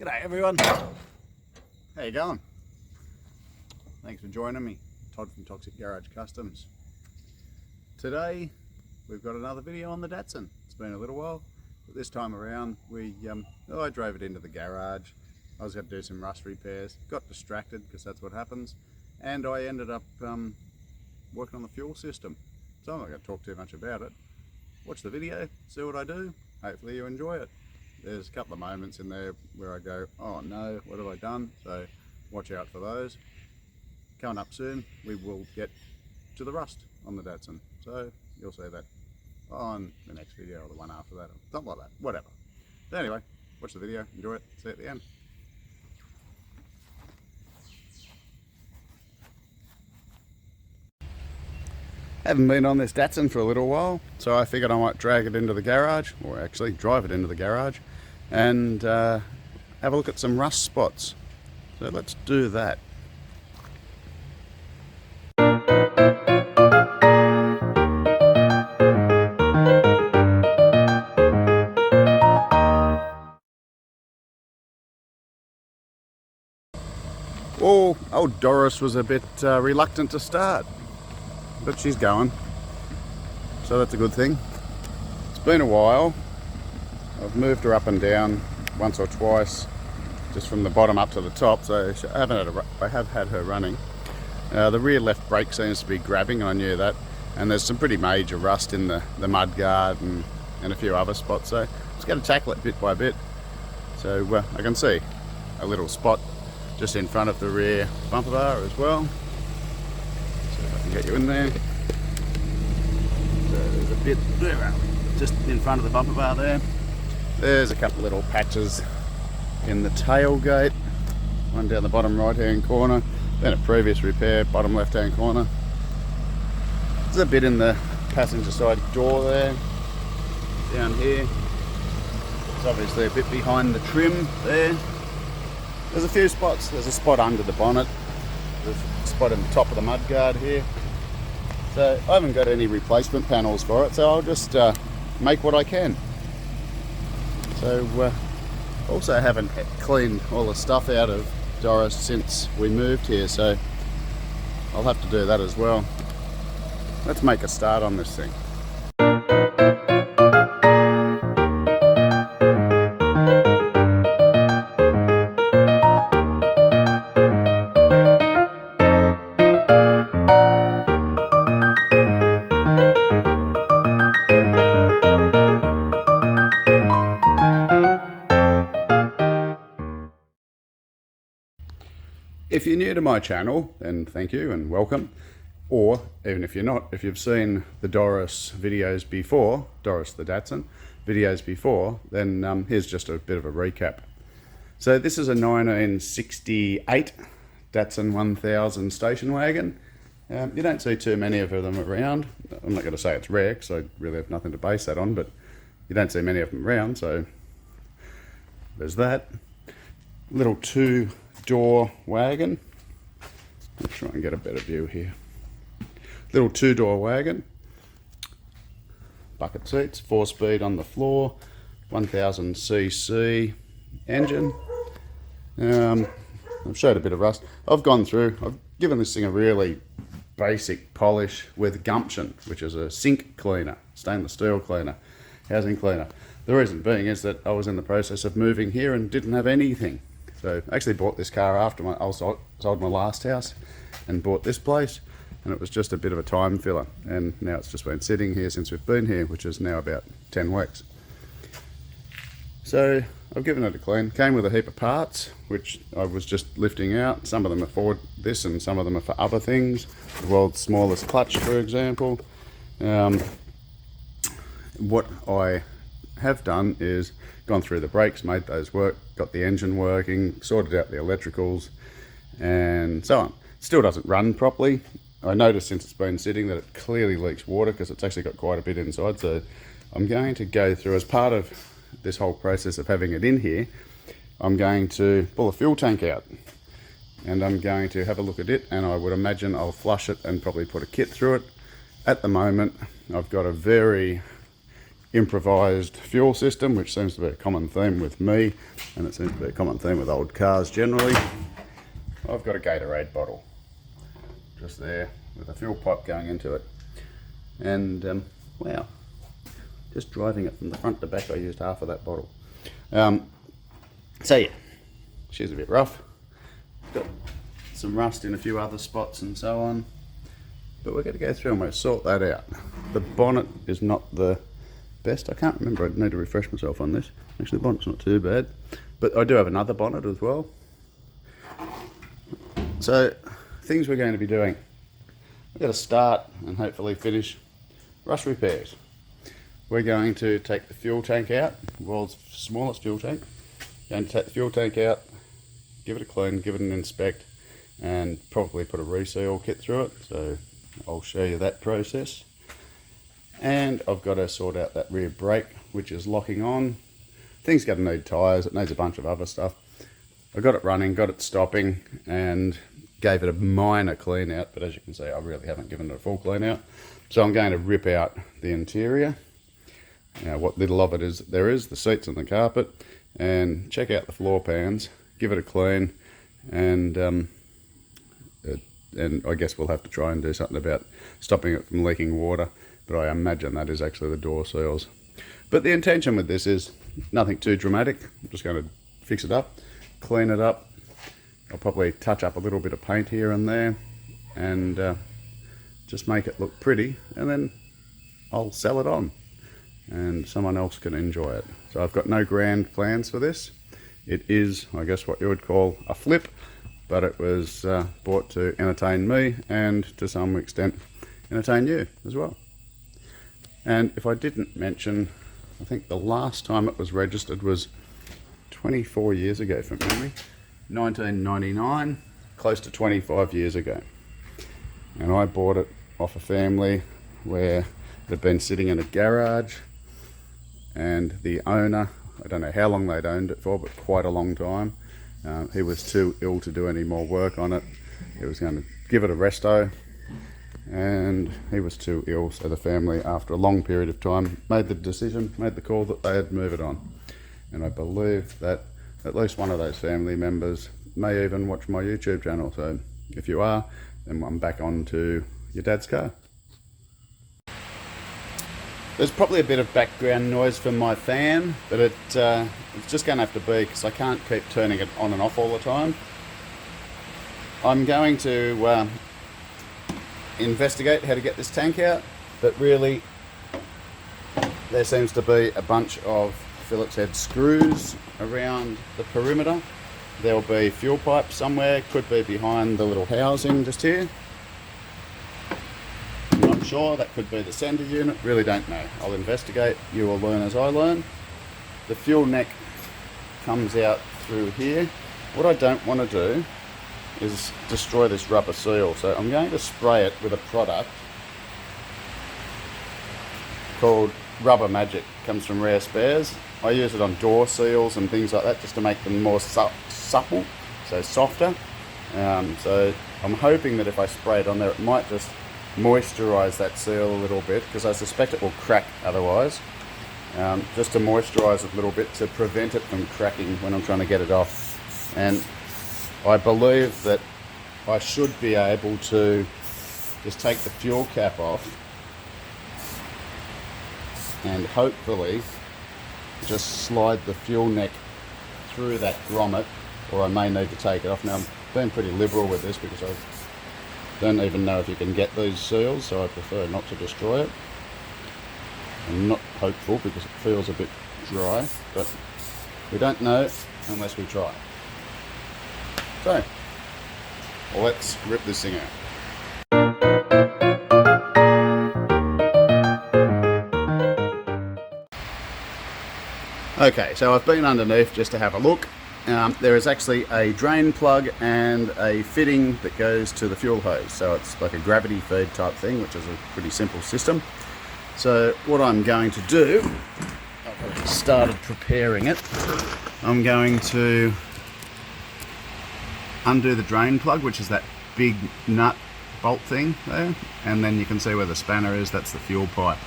G'day everyone. How you going? Thanks for joining me. Todd from Toxic Garage Customs. Today we've got another video on the Datsun. It's been a little while, but this time around I drove it into the garage. I was going to do some rust repairs, got distracted because that's what happens, and I ended up working on the fuel system. So I'm not going to talk too much about it. Watch the video, see what I do. Hopefully you enjoy it. There's a couple of moments in there where I go, oh no, what have I done? So watch out for those. Coming up soon, we will get to the rust on the Datsun. So you'll see that on the next video or the one after that, or something like that, whatever. But anyway, watch the video, enjoy it, see you at the end. Haven't been on this Datsun for a little while, so I figured I might drag it into the garage, or actually drive it into the garage, and have a look at some rust spots. So let's do that. Well, old Doris was a bit reluctant to start, but she's going, so that's a good thing. It's been a while. I've moved her up and down once or twice, just from the bottom up to the top, so I have had her running. The rear left brake seems to be grabbing, and I knew that, and there's some pretty major rust in the mud guard and a few other spots, so I'm just going to tackle it bit by bit. So I can see a little spot just in front of the rear bumper bar as well. So if I can get you in there. So there's a bit there, just in front of the bumper bar there. There's a couple little patches in the tailgate, one down the bottom right hand corner, then a previous repair, bottom left hand corner. There's a bit in the passenger side door there, down here. It's obviously a bit behind the trim there. There's a few spots. There's a spot under the bonnet, there's a spot in the top of the mudguard here. So I haven't got any replacement panels for it, so I'll just make what I can. So also haven't cleaned all the stuff out of Doris since we moved here, so I'll have to do that as well. Let's make a start on this thing. If you're new to my channel, then thank you and welcome. Or even if you're not, if you've seen the Doris videos before, Doris the Datsun videos before, then here's just a bit of a recap. So this is a 1968 Datsun 1000 station wagon. You don't see too many of them around. I'm not going to say it's rare because I really have nothing to base that on, but you don't see many of them around, so there's that. Little two-door wagon. Let's try and get a better view here. Little two-door wagon. Bucket seats, 4-speed on the floor, 1000cc engine. I've showed a bit of rust. I've gone through, I've given this thing a really basic polish with gumption, which is a sink cleaner, stainless steel cleaner, housing cleaner. The reason being is that I was in the process of moving here and didn't have anything. So I actually bought this car after I sold my last house and bought this place, and it was just a bit of a time filler, and now it's just been sitting here since we've been here, which is now about 10 weeks. So I've given it a clean. Came with a heap of parts which I was just lifting out. Some of them are for this and some of them are for other things. The world's smallest clutch, for example. What I have done is gone through the brakes, made those work, got the engine working, sorted out the electricals and so on. Still doesn't run properly. I noticed since it's been sitting that it clearly leaks water because it's actually got quite a bit inside, so I'm going to go through, as part of this whole process of having it in here, I'm going to pull a fuel tank out and I'm going to have a look at it, and I would imagine I'll flush it and probably put a kit through it. At the moment I've got a very improvised fuel system, which seems to be a common theme with me, and it seems to be a common theme with old cars generally. I've got a Gatorade bottle just there with a fuel pipe going into it, and wow, just driving it from the front to back I used half of that bottle. So yeah, she's a bit rough, got some rust in a few other spots and so on, but we're going to go through and we'll sort that out. The bonnet is not the best. I can't remember, I need to refresh myself on this. Actually, the bonnet's not too bad, but I do have another bonnet as well. So things we're going to be doing, we're going to start and hopefully finish rust repairs. We're going to take the fuel tank out, the world's smallest fuel tank. Going to take the fuel tank out, give it a clean, give it an inspect, and probably put a reseal kit through it. So I'll show you that process. And I've got to sort out that rear brake, which is locking on. Thing's going to need tyres, it needs a bunch of other stuff. I got it running, got it stopping, and gave it a minor clean out, but as you can see, I really haven't given it a full clean out. So I'm going to rip out the interior, what little of it is there is, the seats and the carpet, and check out the floor pans, give it a clean, and I guess we'll have to try and do something about stopping it from leaking water, but I imagine that is actually the door seals. But the intention with this is nothing too dramatic. I'm just going to fix it up, clean it up. I'll probably touch up a little bit of paint here and there, and just make it look pretty, and then I'll sell it on and someone else can enjoy it. So I've got no grand plans for this. It is, I guess, what you would call a flip, but it was bought to entertain me and to some extent entertain you as well. And if I didn't mention, I think the last time it was registered was 24 years ago from memory, 1999, close to 25 years ago. And I bought it off a family where it had been sitting in a garage, and the owner, I don't know how long they'd owned it for, but quite a long time. He was too ill to do any more work on it. He was going to give it a resto, and he was too ill, so the family, after a long period of time, made the call that they had move it on. And I believe that at least one of those family members may even watch my YouTube channel, so if you are, then I'm back on to your dad's car. There's probably a bit of background noise from my fan, but it's just going to have to be because I can't keep turning it on and off all the time. I'm going to investigate how to get this tank out, but really there seems to be a bunch of Phillips head screws around the perimeter. There'll be fuel pipe somewhere, could be behind the little housing just here. I'm not sure, that could be the sender unit, really don't know. I'll investigate, you will learn as I learn. The fuel neck comes out through here. What I don't want to do is destroy this rubber seal, so I'm going to spray it with a product called Rubber Magic. It comes from Rare Spares. I use it on door seals and things like that just to make them more supple, so softer. So I'm hoping that if I spray it on there, it might just moisturise that seal a little bit, because I suspect it will crack otherwise. Just to moisturise it a little bit to prevent it from cracking when I'm trying to get it off. And I believe that I should be able to just take the fuel cap off and hopefully just slide the fuel neck through that grommet, or I may need to take it off. Now I'm being pretty liberal with this because I don't even know if you can get these seals, so I prefer not to destroy it. I'm not hopeful because it feels a bit dry, but we don't know unless we try. So, let's rip this thing out. Okay, so I've been underneath just to have a look. There is actually a drain plug and a fitting that goes to the fuel hose. So it's like a gravity feed type thing, which is a pretty simple system. So what I'm going to do, I've already started preparing it. I'm going to undo the drain plug, which is that big nut bolt thing there, and then you can see where the spanner is, that's the fuel pipe.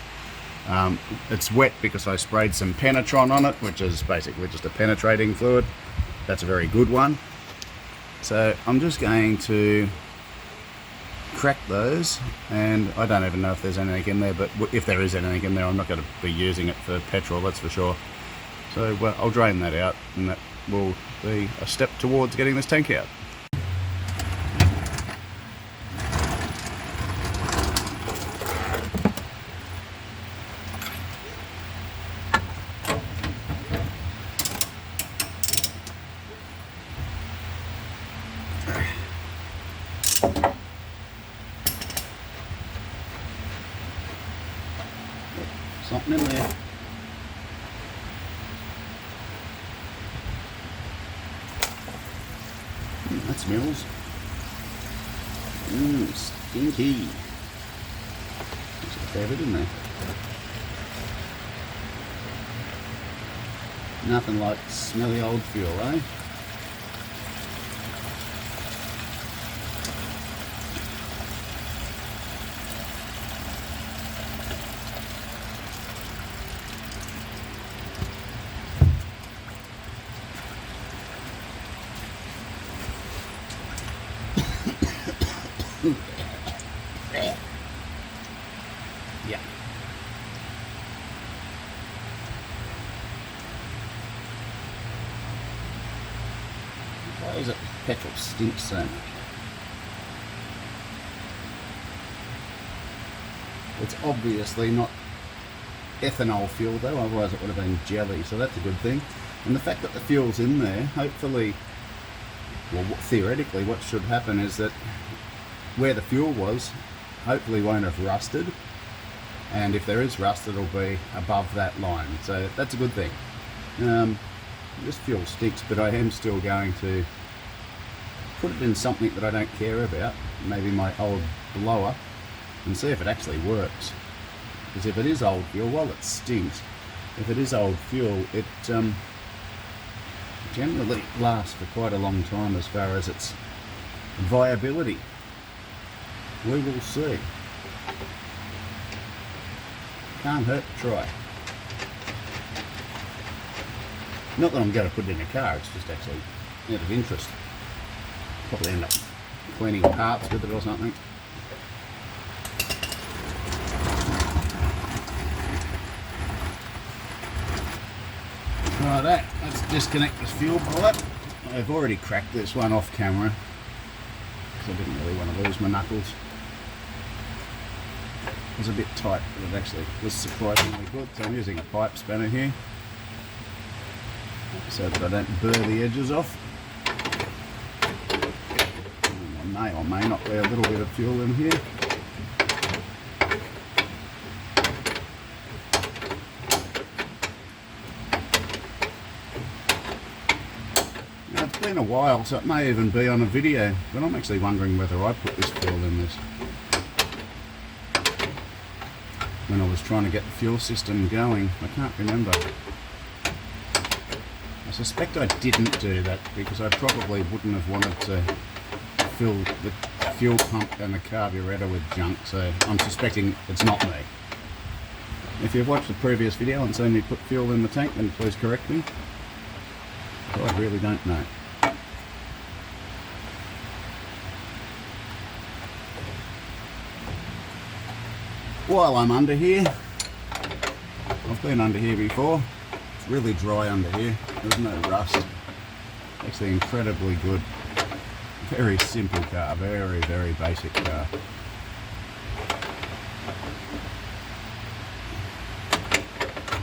It's wet because I sprayed some Penetron on it, which is basically just a penetrating fluid. That's a very good one. So I'm just going to crack those, and I don't even know if there's anything in there, but if there is anything in there, I'm not going to be using it for petrol, that's for sure. So I'll drain that out, and that will be a step towards getting this tank out. Something in there. That smells. Stinky. There's a fair bit in there. Nothing like smelly old fuel, eh? Yeah. Why is it petrol stinks so much? It's obviously not ethanol fuel though, otherwise it would have been jelly, so that's a good thing. And the fact that the fuel's in there, hopefully, well, theoretically what should happen is that where the fuel was, hopefully won't have rusted, and if there is rust, it'll be above that line, so that's a good thing. This fuel stinks, but I am still going to put it in something that I don't care about, maybe my old blower, and see if it actually works. Because if it is old fuel, well, it stinks. If it is old fuel, it generally lasts for quite a long time as far as its viability. We will see. Can't hurt to try. Not that I'm going to put it in a car, it's just actually out of interest. Probably end up cleaning parts with it or something. Right, let's disconnect this fuel pipe. I've already cracked this one off camera because I didn't really want to lose my knuckles. It was a bit tight, but it actually was surprisingly good. So I'm using a pipe spanner here so that I don't burr the edges off. I may or may not be a little bit of fuel in here. Now, it's been a while, so it may even be on a video, but I'm actually wondering whether I put this fuel in this. When I was trying to get the fuel system going, I can't remember. I suspect I didn't do that because I probably wouldn't have wanted to fill the fuel pump and the carburetor with junk, so I'm suspecting it's not me. If you've watched the previous video and seen me put fuel in the tank, then please correct me. I really don't know. While I'm under here, I've been under here before, it's really dry under here, there's no rust, actually incredibly good, very simple car, very, very basic car.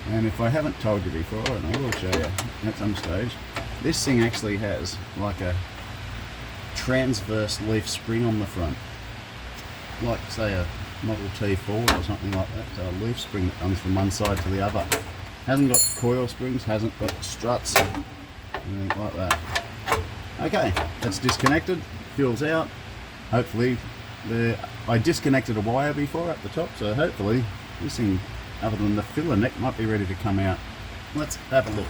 And if I haven't told you before, and I will show you at some stage, this thing actually has like a transverse leaf spring on the front, like say a Model T Ford or something like that. So a leaf spring that comes from one side to the other. Hasn't got coil springs, hasn't got struts, anything like that. Okay, that's disconnected, fuel's out. Hopefully, I disconnected a wire before at the top, so hopefully this thing, other than the filler neck, might be ready to come out. Let's have a look.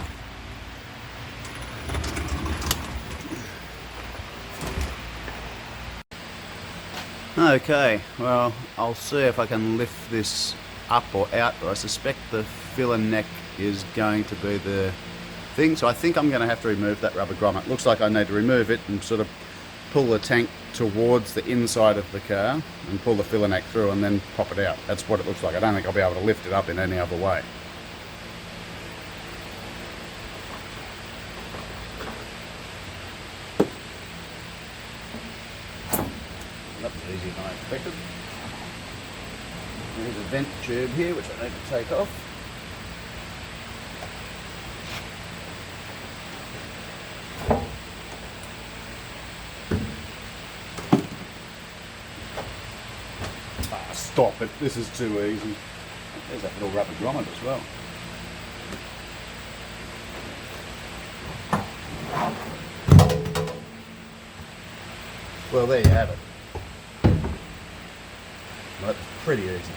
Okay, well, I'll see if I can lift this up or out, but I suspect the filler neck is going to be the thing. So I think I'm going to have to remove that rubber grommet. Looks like I need to remove it and sort of pull the tank towards the inside of the car and pull the filler neck through and then pop it out. That's what it looks like. I don't think I'll be able to lift it up in any other way. That was easier than I expected. There's a vent tube here which I need to take off. Ah, stop it, this is too easy. There's that little rubber grommet as well. Well, there you have it. That's pretty easy.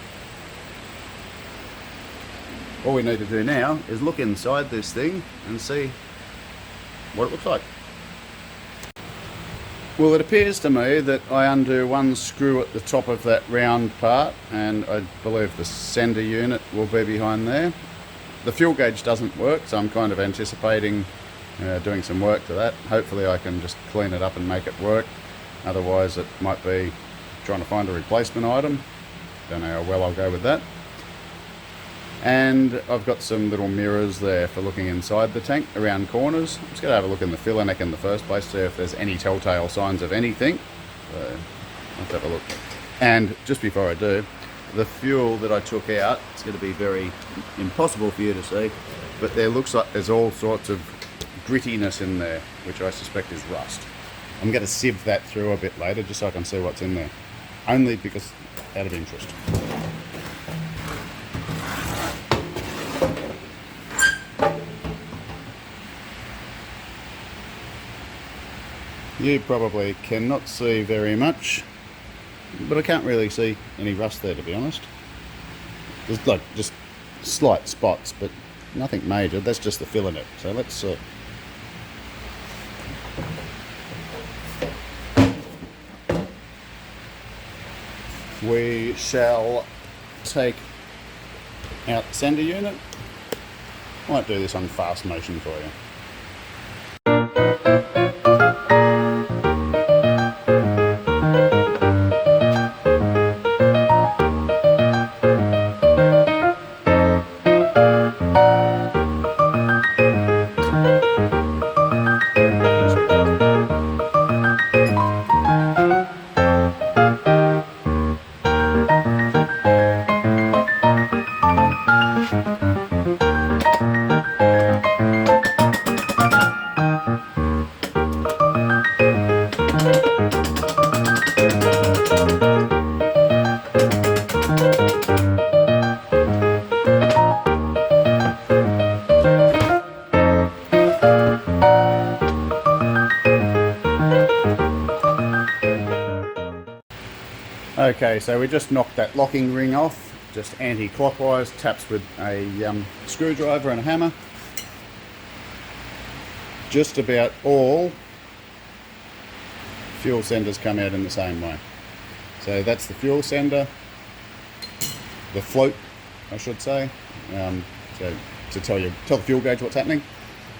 All we need to do now is look inside this thing and see what it looks like. Well, it appears to me that I undo one screw at the top of that round part, and I believe the sender unit will be behind there. The fuel gauge doesn't work, so I'm kind of anticipating doing some work to that. Hopefully I can just clean it up and make it work. Otherwise it might be trying to find a replacement item. Don't know how well I'll go with that. And I've got some little mirrors there for looking inside the tank around corners. I'm just going to have a look in the filler neck in the first place, see if there's any telltale signs of anything. So let's have a look. And just before I do, the fuel that I took out, it's going to be very impossible for you to see, but there looks like there's all sorts of grittiness in there, which I suspect is rust. I'm going to sieve that through a bit later just so I can see what's in there. Only because, out of interest. You probably cannot see very much, but I can't really see any rust there, to be honest. There's like just slight spots, but nothing major. That's just the filler neck. So let's see. We shall take out the sender unit. Might do this on fast motion for you. Okay, so we just knocked that locking ring off, just anti-clockwise, taps with a screwdriver and a hammer. Just about all fuel senders come out in the same way. So that's the fuel sender, the float, I should say, so to tell the fuel gauge what's happening.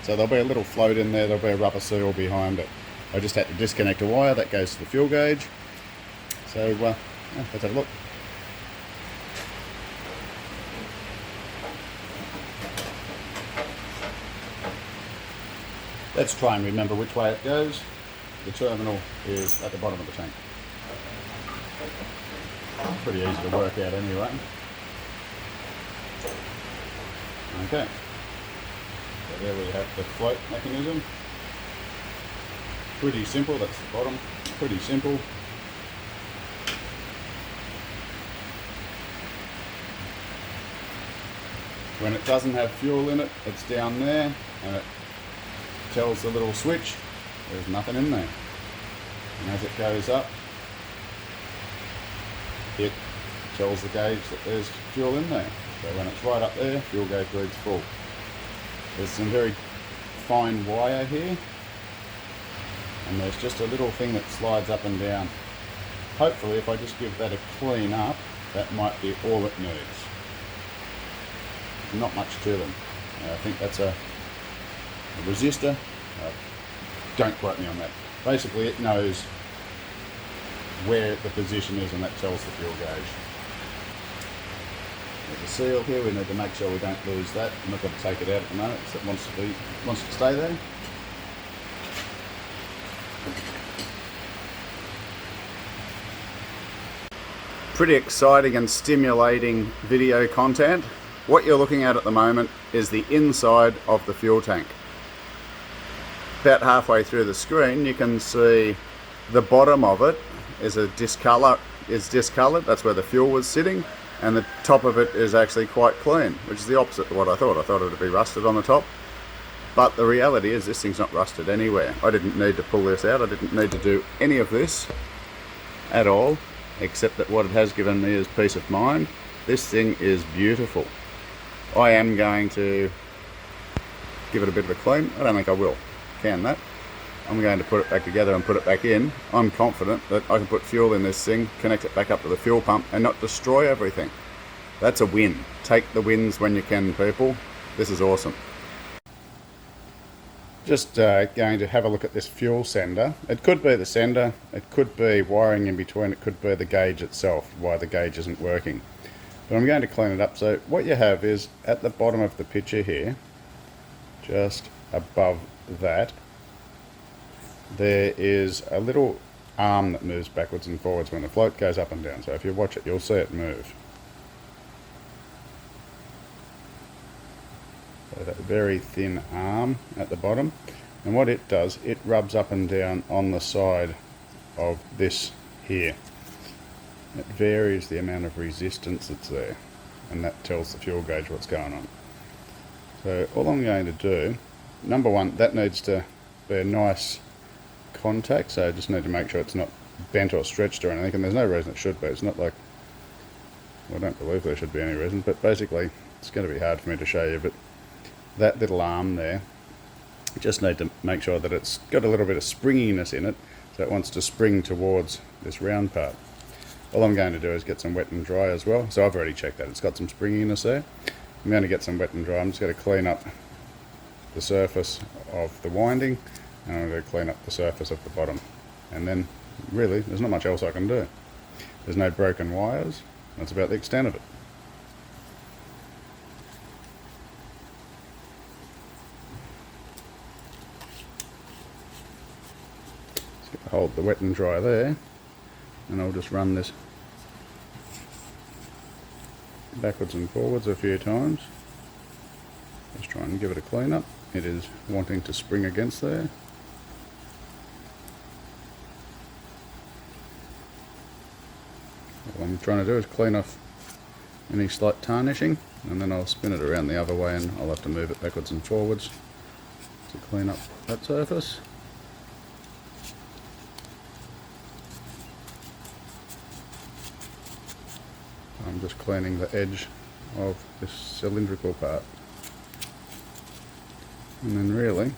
So there'll be a little float in there, there'll be a rubber seal behind it. I just had to disconnect a wire, that goes to the fuel gauge. So let's have a look. Let's try and remember which way it goes. The terminal is at the bottom of the tank. Pretty easy to work out anyway. Okay. So there we have the float mechanism. Pretty simple, that's the bottom. Pretty simple. When it doesn't have fuel in it, it's down there and it tells the little switch there's nothing in there. And as it goes up, it tells the gauge that there's fuel in there. So when it's right up there, fuel gauge reads full. There's some very fine wire here, and there's just a little thing that slides up and down. Hopefully if I just give that a clean up, that might be all it needs. not much to them. I think that's a resistor. Don't quote me on that. Basically it knows where the position is and that tells the fuel gauge. There's a seal here, we need to make sure we don't lose that. I'm not going to take it out at the moment because it wants to stay there. Pretty exciting and stimulating video content. What you're looking at the moment is the inside of the fuel tank. About halfway through the screen you can see the bottom of it is discoloured. That's where the fuel was sitting, and the top of it is actually quite clean, which is the opposite of what I thought. I thought it would be rusted on the top, but the reality is this thing's not rusted anywhere. I didn't need to pull this out. I didn't need to do any of this at all, except that what it has given me is peace of mind. This thing is beautiful. I am going to give it a bit of a clean. I don't think I will can that. I'm going to put it back together and put it back in. I'm confident that I can put fuel in this thing, connect it back up to the fuel pump and not destroy everything. That's a win. Take the wins when you can, people. This is awesome. Just going to have a look at this fuel sender. It could be the sender, it could be wiring in between, it could be the gauge itself, why the gauge isn't working. But I'm going to clean it up. So what you have is at the bottom of the picture here, just above that, there is a little arm that moves backwards and forwards when the float goes up and down. So if you watch it, you'll see it move. So that very thin arm at the bottom, and what it does, it rubs up and down on the side of this here. It varies the amount of resistance that's there, and that tells the fuel gauge what's going on. So all I'm going to do, number one, that needs to be a nice contact, so I just need to make sure it's not bent or stretched or anything, and there's no reason it should be. It's not like, well, I don't believe there should be any reason, but basically it's going to be hard for me to show you, but that little arm there, you just need to make sure that it's got a little bit of springiness in it, so it wants to spring towards this round part. All I'm going to do is get some wet and dry as well. So I've already checked that, it's got some springiness there. I'm going to get some wet and dry. I'm just going to clean up the surface of the winding, and I'm going to clean up the surface of the bottom. And then really there's not much else I can do. There's no broken wires. That's about the extent of it. Just hold the wet and dry there, and I'll just run this backwards and forwards a few times. Just try and give it a clean up. It is wanting to spring against there. What I'm trying to do is clean off any slight tarnishing, and then I'll spin it around the other way and I'll have to move it backwards and forwards to clean up that surface. I'm just cleaning the edge of this cylindrical part, and then really,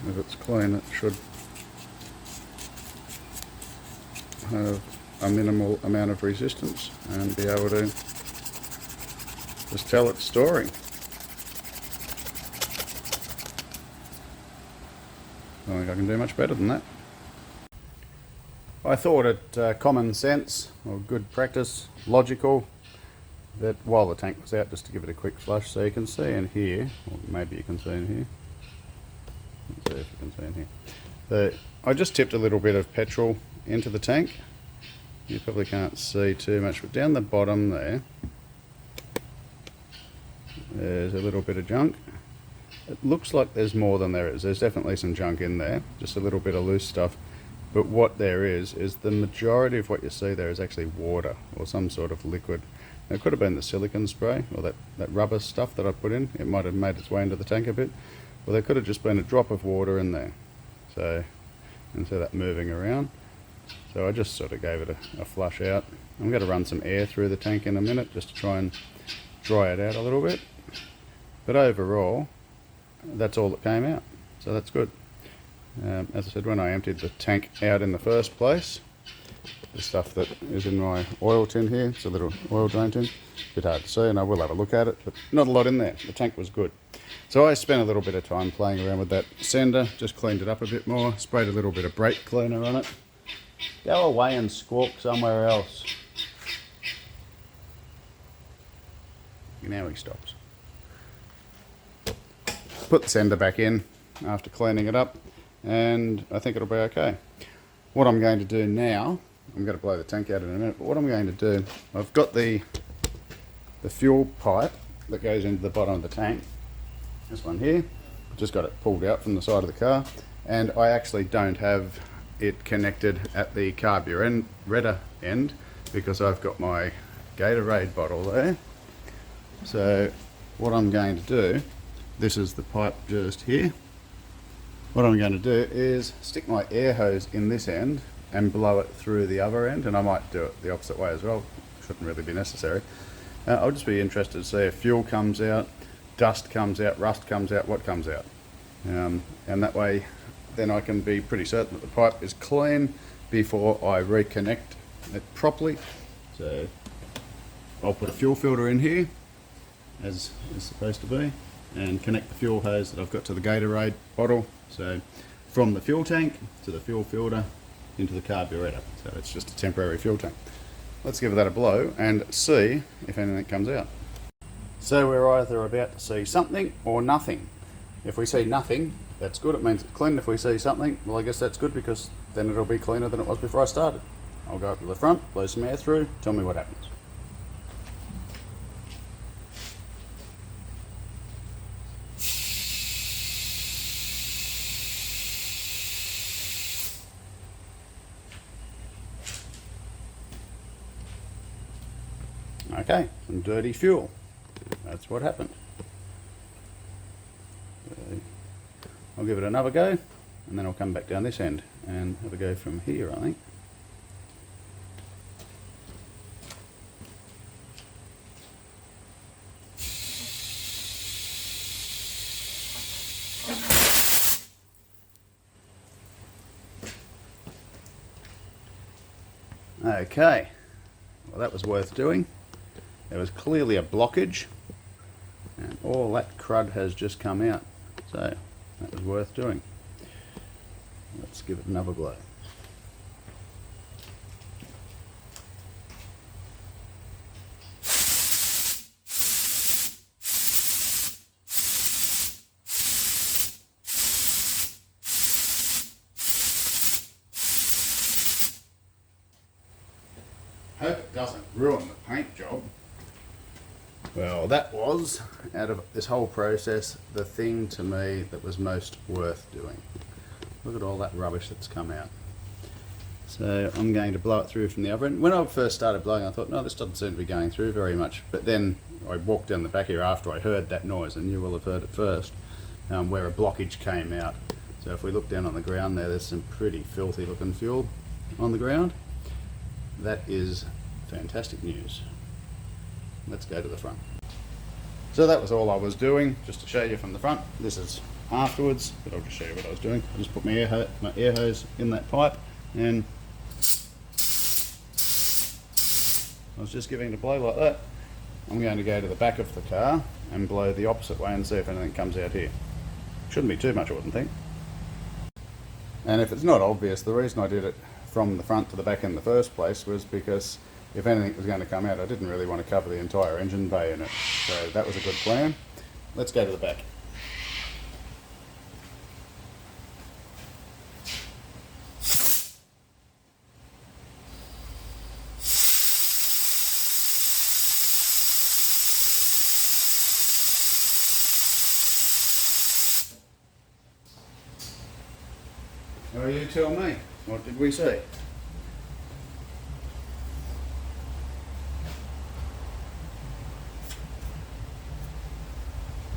if it's clean, it should have a minimal amount of resistance and be able to just tell its story. I don't think I can do much better than that. I thought it common sense, or good practice, logical, that while the tank was out, just to give it a quick flush. So you can see in here, or maybe you can see in here, let's see if you can see in here, I just tipped a little bit of petrol into the tank. You probably can't see too much, but down the bottom there, there's a little bit of junk. It looks like there's more than there is. There's definitely some junk in there, just a little bit of loose stuff. But what there is the majority of what you see there is actually water or some sort of liquid. Now, it could have been the silicone spray or that rubber stuff that I put in. It might have made its way into the tank a bit. Or there could have just been a drop of water in there. So, and so that moving around. So I just sort of gave it a flush out. I'm going to run some air through the tank in a minute just to try and dry it out a little bit. But overall, that's all that came out. So that's good. As I said, when I emptied the tank out in the first place, the stuff that is in my oil tin here. It's a little oil drain tin. A bit hard to see, and I will have a look at it, but not a lot in there. The tank was good. So I spent a little bit of time playing around with that sender, just cleaned it up a bit more, sprayed a little bit of brake cleaner on it. Go away and squawk somewhere else. Now he stops. Put the sender back in after cleaning it up, and I think it'll be okay. What I'm going to do now, I'm going to blow the tank out in a minute, but what I'm going to do, I've got the fuel pipe that goes into the bottom of the tank. This one here, just got it pulled out from the side of the car, and I actually don't have it connected at the carburetor end because I've got my Gatorade bottle there. So what I'm going to do, this is the pipe just here. What I'm going to do is stick my air hose in this end and blow it through the other end, and I might do it the opposite way as well. Shouldn't really be necessary. I'll just be interested to see if fuel comes out, dust comes out, rust comes out, what comes out. And that way then I can be pretty certain that the pipe is clean before I reconnect it properly. So I'll put a fuel filter in here as is supposed to be, and connect the fuel hose that I've got to the Gatorade bottle. So from the fuel tank to the fuel filter into the carburetor. So it's just a temporary fuel tank. Let's give that a blow and see if anything comes out. So we're either about to see something or nothing. If we see nothing, that's good, it means it's clean. If we see something, well, I guess that's good because then it'll be cleaner than it was before I started. I'll go up to the front, blow some air through, tell me what happens. Okay, some dirty fuel. That's what happened. I'll give it another go, and then I'll come back down this end and have a go from here, I think. Okay, well, that was worth doing. There was clearly a blockage, and all that crud has just come out, so that was worth doing. Let's give it another blow. Hope it doesn't ruin the paint job. Well, that was, out of this whole process, the thing to me that was most worth doing. Look at all that rubbish that's come out. So I'm going to blow it through from the other end. When I first started blowing, I thought, no, this doesn't seem to be going through very much. But then I walked down the back here after I heard that noise, and you will have heard it first, where a blockage came out. So if we look down on the ground there's some pretty filthy looking fuel on the ground. That is fantastic news. Let's go to the front. So that was all I was doing, just to show you from the front. This is afterwards, but I'll just show you what I was doing. I just put my air hose in that pipe, and I was just giving it a blow like that. I'm going to go to the back of the car and blow the opposite way and see if anything comes out here. Shouldn't be too much, I wouldn't think. And if it's not obvious, the reason I did it from the front to the back in the first place was because if anything was going to come out, I didn't really want to cover the entire engine bay in it. So that was a good plan. Let's go to the back. Well, you tell me, what did we see?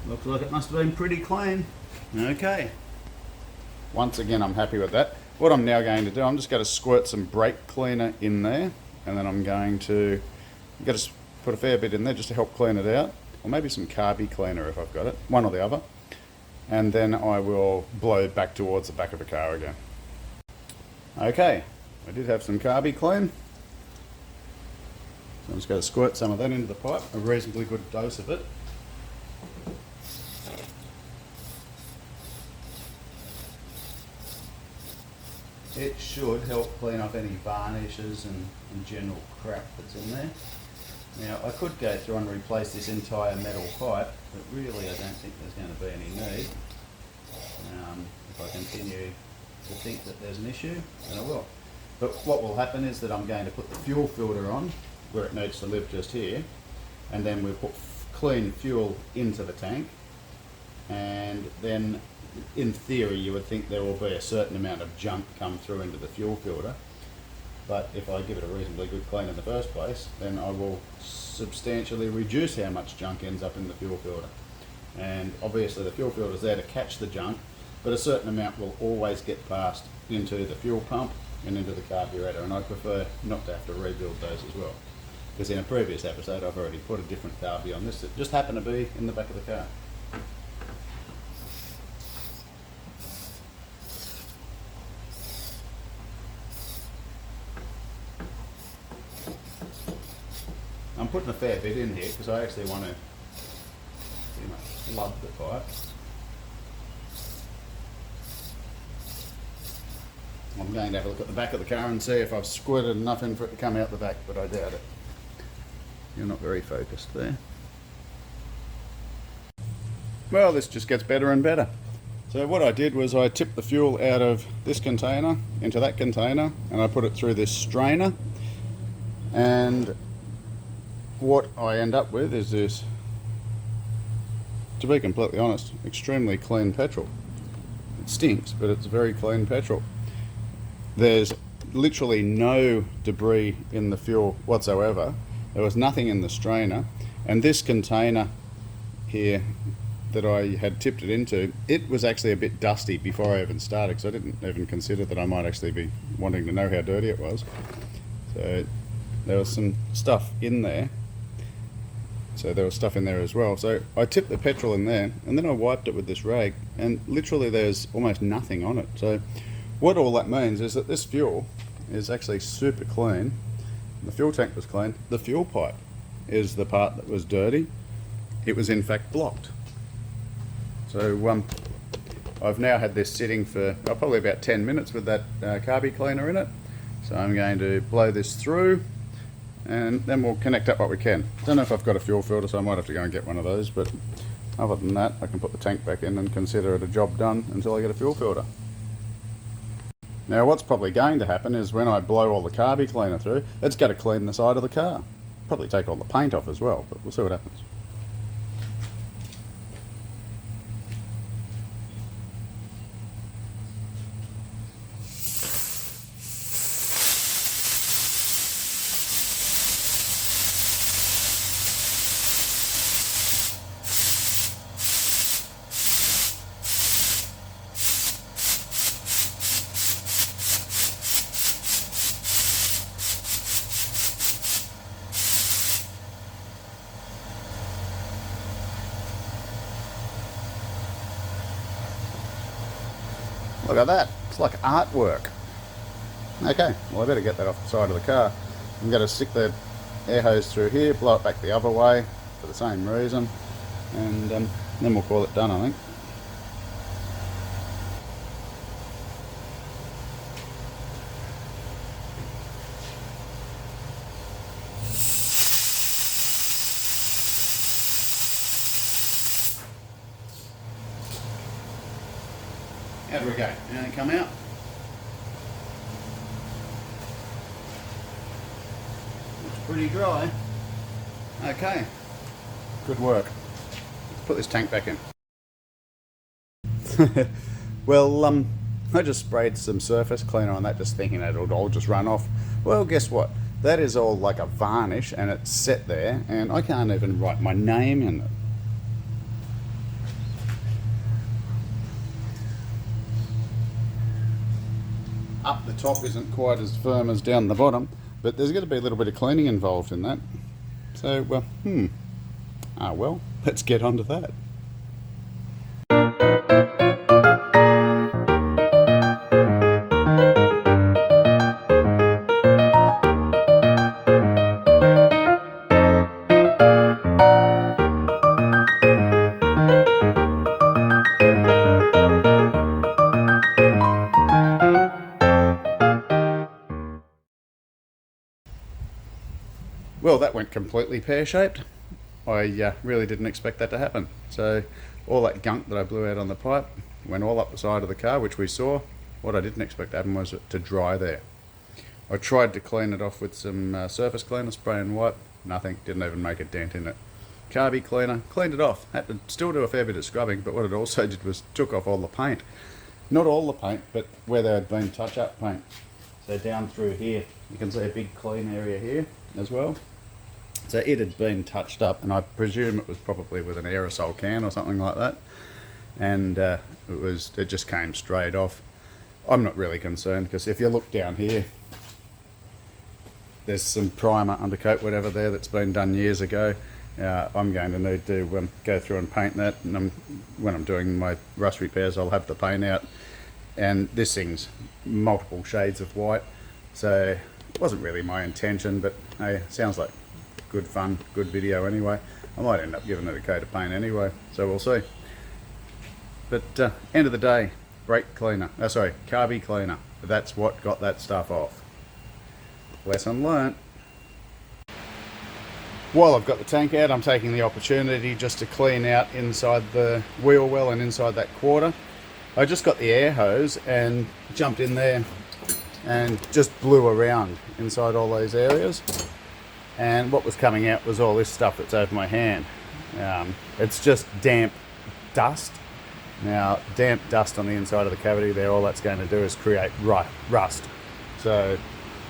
Looks like it must have been pretty clean. Okay. Once again, I'm happy with that. What I'm now going to do, I'm just going to squirt some brake cleaner in there, and then I'm going to put a fair bit in there just to help clean it out, or maybe some carby cleaner if I've got it, one or the other. And then I will blow back towards the back of the car again. Okay, I did have some carby clean, so I'm just going to squirt some of that into the pipe, a reasonably good dose of it. It should help clean off any varnishes and general crap that's in there. Now I could go through and replace this entire metal pipe, but really I don't think there's going to be any need. If I continue to think that there's an issue, then I will. But what will happen is that I'm going to put the fuel filter on where it needs to live, just here, and then we'll put clean fuel into the tank, and then in theory you would think there will be a certain amount of junk come through into the fuel filter, but if I give it a reasonably good clean in the first place, then I will substantially reduce how much junk ends up in the fuel filter. And obviously the fuel filter is there to catch the junk, but a certain amount will always get passed into the fuel pump and into the carburetor, and I prefer not to have to rebuild those as well, because in a previous episode I've already put a different carby on this that just happened to be in the back of the car. I'm putting a fair bit in here because I actually want to pretty much flood the pipe. I'm going to have a look at the back of the car and see if I've squirted enough in for it to come out the back, but I doubt it. You're not very focused there. Well, this just gets better and better. So what I did was I tipped the fuel out of this container into that container, and I put it through this strainer, and what I end up with is this, to be completely honest, extremely clean petrol. It stinks, but it's very clean petrol. There's literally no debris in the fuel whatsoever. There was nothing in the strainer, and this container here that I had tipped it into, it was actually a bit dusty before I even started, because I didn't even consider that I might actually be wanting to know how dirty it was. So there was some stuff in there. So there was stuff in there as well. So I tipped the petrol in there, and then I wiped it with this rag, and literally there's almost nothing on it. So what all that means is that this fuel is actually super clean. The fuel tank was clean. The fuel pipe is the part that was dirty. It was in fact blocked. So I've now had this sitting for probably about 10 minutes with that carby cleaner in it. So I'm going to blow this through, and then we'll connect up what we can. Don't know if I've got a fuel filter, so I might have to go and get one of those, but other than that I can put the tank back in and consider it a job done until I get a fuel filter. Now what's probably going to happen is when I blow all the carby cleaner through, it's going to clean the side of the car. Probably take all the paint off as well, but we'll see what happens. Look at that, it's like artwork. Okay, well I better get that off the side of the car. I'm going to stick the air hose through here, blow it back the other way for the same reason, and then we'll call it done, I think. How do we go? Anything come out? Looks pretty dry. Okay. Good work. Let's put this tank back in. Well, I just sprayed some surface cleaner on that, just thinking that it'll all just run off. Well, guess what? That is all like a varnish, and it's set there, and I can't even write my name in it. Up the top isn't quite as firm as down the bottom, but there's going to be a little bit of cleaning involved in that. So, well, let's get on to that. Well, that went completely pear-shaped. I really didn't expect that to happen. So all that gunk that I blew out on the pipe went all up the side of the car, which we saw. What I didn't expect to happen was it to dry there. I tried to clean it off with some surface cleaner, spray and wipe. Nothing, didn't even make a dent in it. Carby cleaner, cleaned it off. Had to still do a fair bit of scrubbing, but what it also did was took off all the paint. Not all the paint, but where there had been touch-up paint. So down through here, you can see a big clean area here as well. So it had been touched up, and I presume it was probably with an aerosol can or something like that. And it just came straight off. I'm not really concerned, because if you look down here, there's some primer, undercoat, whatever there that's been done years ago. I'm going to need to go through and paint that, and when I'm doing my rust repairs I'll have the paint out. And this thing's multiple shades of white, so it wasn't really my intention, but hey, sounds like good fun, good video anyway. I might end up giving it a coat of paint anyway, so we'll see. But end of the day, brake cleaner, carby cleaner, that's what got that stuff off. Lesson learnt. While I've got the tank out, I'm taking the opportunity just to clean out inside the wheel well and inside that quarter. I just got the air hose and jumped in there and just blew around inside all those areas. And what was coming out was all this stuff that's over my hand. It's just damp dust. Now, damp dust on the inside of the cavity there, all that's going to do is create rust. So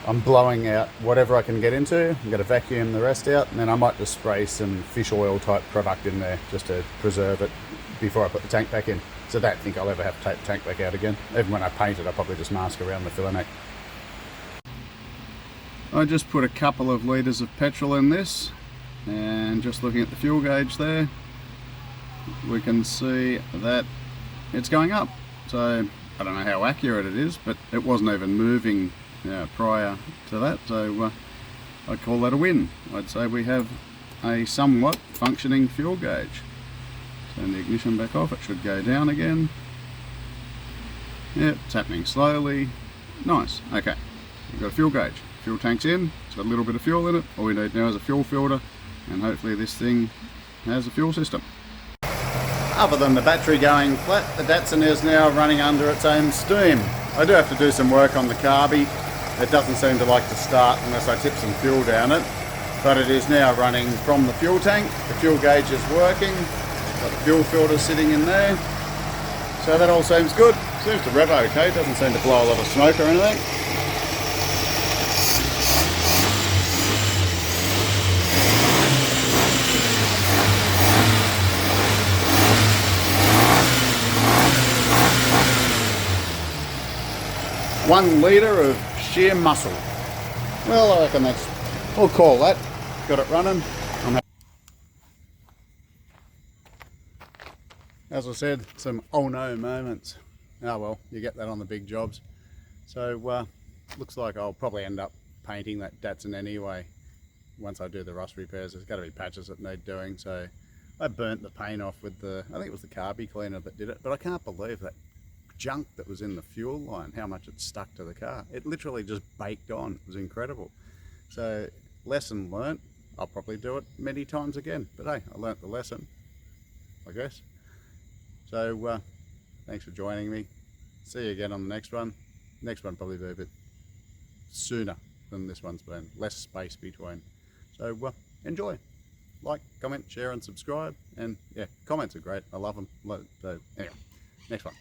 I'm blowing out whatever I can get into. I'm going to vacuum the rest out, and then I might just spray some fish oil type product in there just to preserve it before I put the tank back in. So I don't think I'll ever have to take the tank back out again. Even when I paint it, I'll probably just mask around the filler neck. I just put a couple of litres of petrol in this, and just looking at the fuel gauge there, we can see that it's going up. So I don't know how accurate it is, but it wasn't even moving prior to that, so I call that a win. I'd say we have a somewhat functioning fuel gauge. Turn the ignition back off, it should go down again. Yep, it's happening slowly. Nice, okay. We've got a fuel gauge. Fuel tank's in, it's got a little bit of fuel in it. All we need now is a fuel filter, and hopefully this thing has a fuel system. Other than the battery going flat, the Datsun is now running under its own steam. I do have to do some work on the carby. It doesn't seem to like to start unless I tip some fuel down it, but it is now running from the fuel tank. The fuel gauge is working, got the fuel filter sitting in there, so that all seems good. Seems to rev okay, doesn't seem to blow a lot of smoke or anything. One litre of sheer muscle. Well, I reckon we'll call that. Got it running. As I said, some oh no moments. Oh well, you get that on the big jobs. So looks like I'll probably end up painting that Datsun anyway once I do the rust repairs. There's got to be patches that need doing, so I burnt the paint off with I think it was the carby cleaner that did it, but I can't believe that junk that was in the fuel line, how much it stuck to the car. It literally just baked on. It was incredible. So lesson learnt. I'll probably do it many times again, but hey, I learnt the lesson, I guess. So thanks for joining me. See you again on the next one. Next one probably be a bit sooner than this one's been, less space between. So enjoy. Like, comment, share and subscribe, and yeah, comments are great. I love them. So anyway, next one.